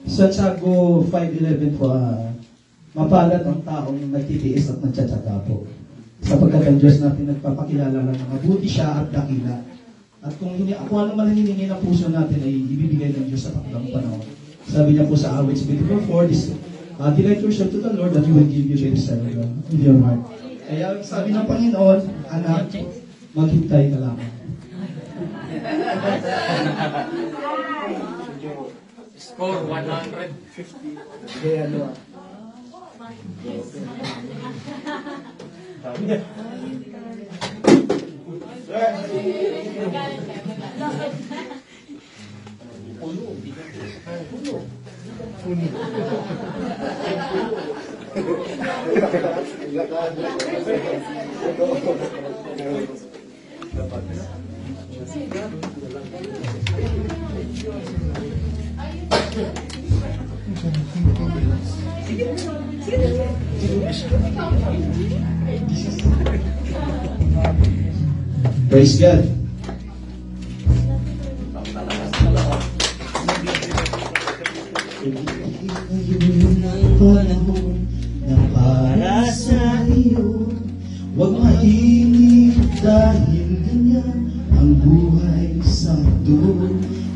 Sa Tiago 5:11 po, mapalad ang taong nagtitiis at nagtsatsaga po. Sapagkat ang Diyos natin nagpapakilala lang na mabuti siya at dakila. At kung ano man ang hiningi ng puso natin ay ibibigay ng Diyos sa takdang panahon. Sabi niya po sa Awits 24:4, delight yourself to the Lord that He will give you the desire of your heart. Kaya sabi ng Panginoon, anak, maghintay ka lamang. Score 150. Kaya ano? Praise God. Ngayon ang panahon na para sa iyo, huwag mainip dahil ganyan ang buhay sa mundo.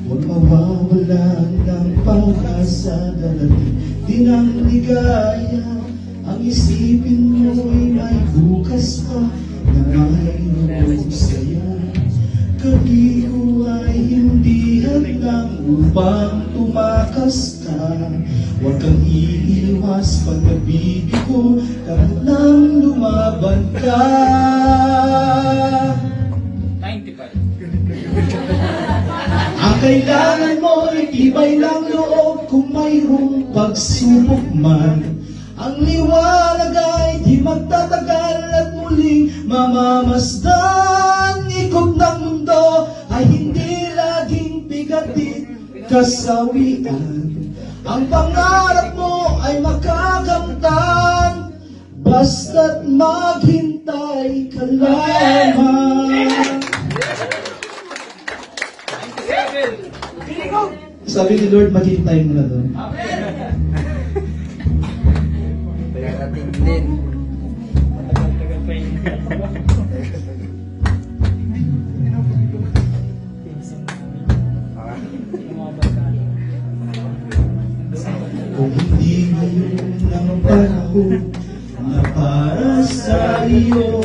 Huwag mawawalan ng pag-asa, darating din ang ligaya. Ang isipin mo'y may bukas pa na mayroong saya. Gabi ko ay hindi hadlang upang tumakas ka. Huwag kang iiwas pag nabibig ko, kahit nang lumaban ka. 95. Ang kailangan mo'y tibay ng loob kung mayroong pagsubok man. Ang liwanag ay di magtatagal at muling mamamasdan. Ikot ng mundo ay hindi laging bigatit kasawian. Ang pangarap mo ay makakamtan, basta't maghintay ka lamang. Sabi ni Lord, maghintay mo na doon. Darating din. Matagal-tagal pa yun. Kung hindi ngayon ang panahon na para sa iyo,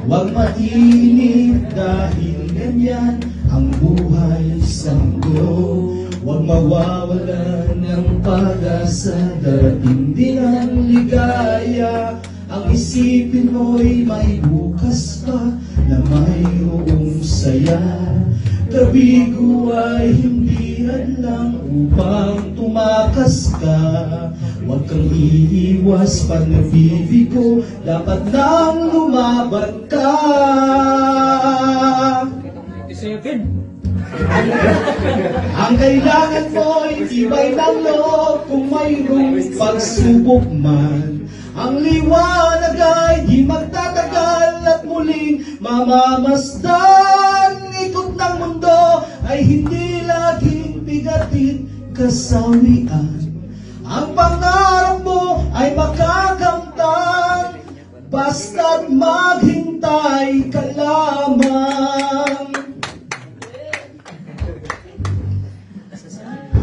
huwag mainip dahil ganyan ang buhay sa mundo. Huwag mawawalan ng pag-asa, darating din ang ligaya. Ang isipin mo'y may bukas pa na mayroong saya. Gabi ko ay hindi hadlang upang tumakas ka. Huwag kang iiwas pag nabibigo, dapat nang lumaban ka. Ang kailangan mo'y tibay ng loob kung mayroong pagsubok man. Ang liwanag ay di magtatagal at muling mamamasdan. Ikot ng mundo ay hindi laging bigatit kasawian. Ang pangarap mo ay makakamtan, basta't maghintay ka lamang.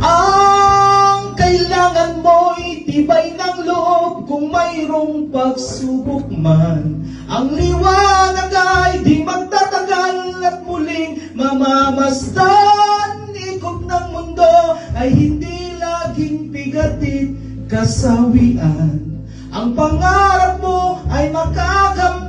Ang kailangan mo'y tibay ng loob kung mayroong pagsubok man. Ang liwanag ay di magtatagal at muling mamamasdan. Ikot ng mundo ay hindi laging bigatit kasawian. Ang pangarap mo ay makakamtan,